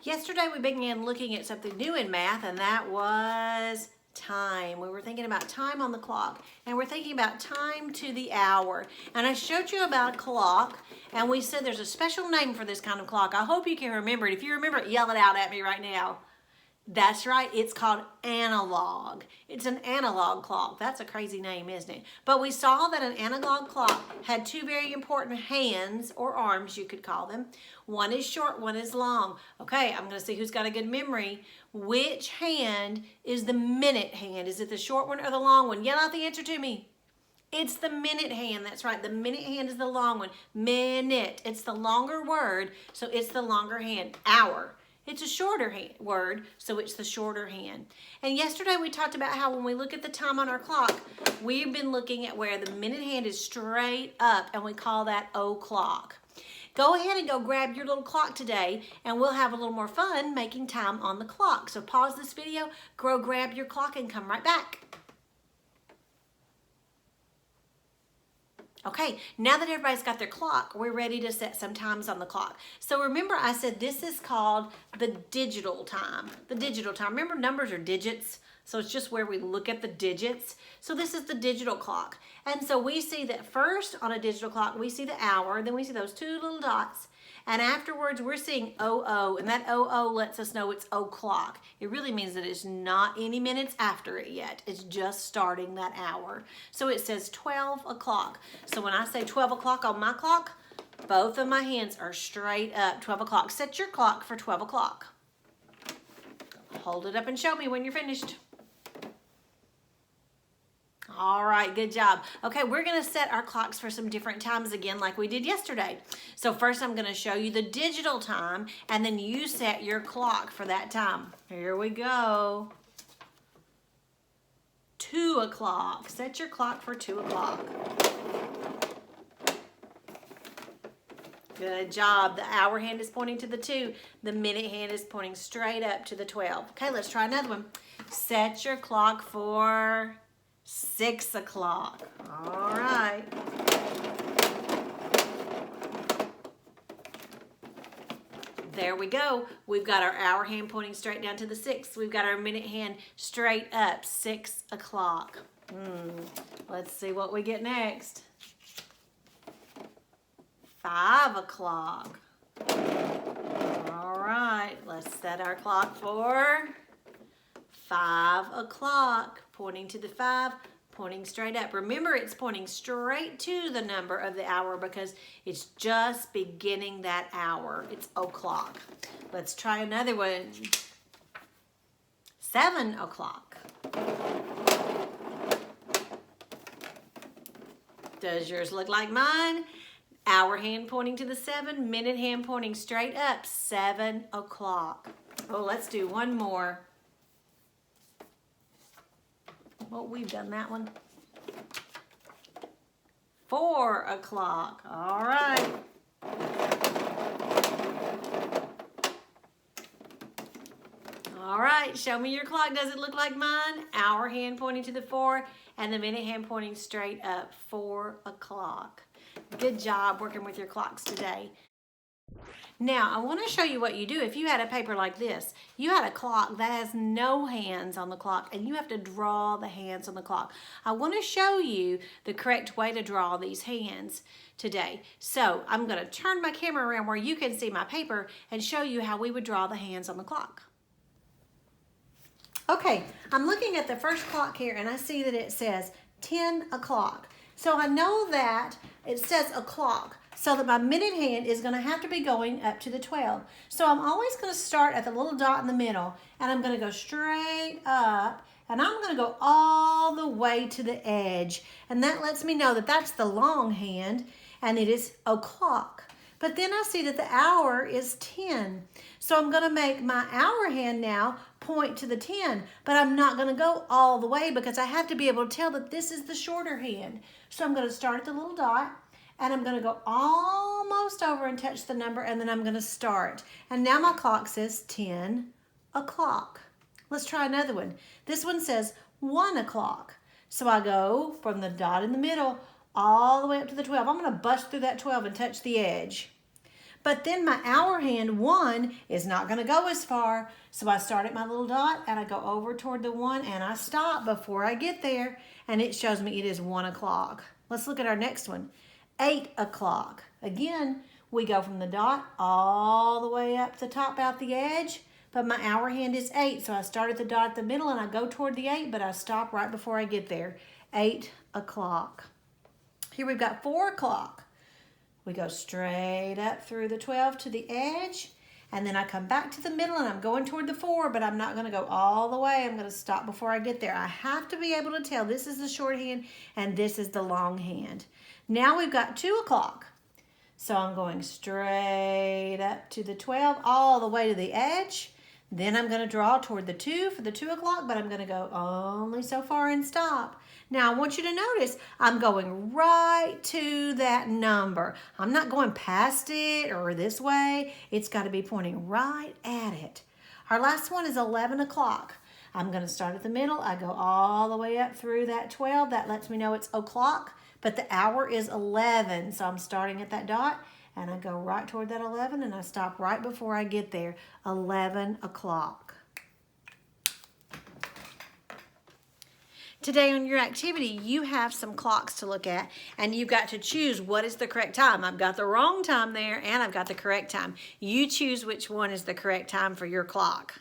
Yesterday we began looking at something new in math, and that was time. We were thinking about time on the clock, and we're thinking about time to the hour. And I showed you about a clock, and we said there's a special name for this kind of clock. I hope you can remember it. If you remember it, yell it out at me right now. That's right, it's called analog. It's an analog clock. That's a crazy name, isn't it? But we saw that an analog clock had two very important hands, or arms you could call them. One is short, one is long. Okay, I'm gonna see who's got a good memory. Which hand is the minute hand? Is it the short one or the long one? Yell out the answer to me. It's the minute hand, that's right. The minute hand is the long one. Minute, it's the longer word, so it's the longer hand. Hour. It's a shorter word, so it's the shorter hand. And yesterday we talked about how when we look at the time on our clock, we've been looking at where the minute hand is straight up, and we call that o'clock. Go ahead and go grab your little clock today, and we'll have a little more fun making time on the clock. So pause this video, go grab your clock, and come right back. Okay, now that everybody's got their clock, we're ready to set some times on the clock. So remember I said this is called the digital time. The digital time. Remember, numbers are digits, so it's just where we look at the digits. So this is the digital clock. And so we see that first on a digital clock, we see the hour, then we see those two little dots, and afterwards we're seeing 00, and that 00 lets us know it's o'clock. It really means that it's not any minutes after it yet. It's just starting that hour. So it says 12 o'clock. So when I say 12 o'clock on my clock, both of my hands are straight up. 12 o'clock. Set your clock for 12 o'clock. Hold it up and show me when you're finished. All right, good job. Okay, we're gonna set our clocks for some different times again like we did yesterday. So first I'm gonna show you the digital time, and then you set your clock for that time. Here we go. 2 o'clock. Set your clock for 2 o'clock. Good job. The hour hand is pointing to the 2. The minute hand is pointing straight up to the 12. Okay, let's try another one. Set your clock for 6 o'clock. All right. There we go. We've got our hour hand pointing straight down to the 6. We've got our minute hand straight up, 6 o'clock. Let's see what we get next. 5 o'clock. All right, let's set our clock for 5 o'clock, pointing to the 5, pointing straight up. Remember, it's pointing straight to the number of the hour because it's just beginning that hour. It's o'clock. Let's try another one. 7 o'clock. Does yours look like mine? Hour hand pointing to the 7, minute hand pointing straight up, 7 o'clock. Oh, let's do one more. Well, we've done that one. 4 o'clock. All right. All right, show me your clock. Does it look like mine? Hour hand pointing to the 4 and the minute hand pointing straight up, 4 o'clock. Good job working with your clocks today. Now, I want to show you what you do. If you had a paper like this, you had a clock that has no hands on the clock, and you have to draw the hands on the clock. I want to show you the correct way to draw these hands today. So I'm going to turn my camera around where you can see my paper and show you how we would draw the hands on the clock. Okay, I'm looking at the first clock here, and I see that it says 10 o'clock. So I know that it says o'clock, so that my minute hand is going to have to be going up to the 12. So I'm always going to start at the little dot in the middle, and I'm going to go straight up, and I'm going to go all the way to the edge. And that lets me know that that's the long hand, and it is o'clock. But then I see that the hour is 10. So I'm going to make my hour hand now point to the 10, but I'm not going to go all the way because I have to be able to tell that this is the shorter hand. So I'm going to start at the little dot, and I'm going to go almost over and touch the number, and then I'm going to start. And now my clock says 10 o'clock. Let's try another one. This one says 1 o'clock. So I go from the dot in the middle all the way up to the 12. I'm going to bust through that 12 and touch the edge. But then my hour hand 1 is not going to go as far. So I start at my little dot and I go over toward the 1 and I stop before I get there. And it shows me it is 1 o'clock. Let's look at our next one. 8 o'clock. Again, we go from the dot all the way up the top out the edge. But my hour hand is 8. So I start at the dot at the middle and I go toward the 8, but I stop right before I get there. 8 o'clock. Here we've got 4 o'clock. We go straight up through the 12 to the edge, and then I come back to the middle and I'm going toward the 4, but I'm not going to go all the way. I'm going to stop before I get there. I have to be able to tell this is the short hand and this is the long hand. Now we've got 2 o'clock. So I'm going straight up to the 12 all the way to the edge. Then I'm going to draw toward the 2 for the 2 o'clock, but I'm going to go only so far and stop. Now, I want you to notice I'm going right to that number. I'm not going past it or this way. It's got to be pointing right at it. Our last one is 11 o'clock. I'm going to start at the middle. I go all the way up through that 12. That lets me know it's o'clock, but the hour is 11. So I'm starting at that dot, and I go right toward that 11, and I stop right before I get there, 11 o'clock. Today on your activity, you have some clocks to look at, and you've got to choose what is the correct time. I've got the wrong time there, and I've got the correct time. You choose which one is the correct time for your clock.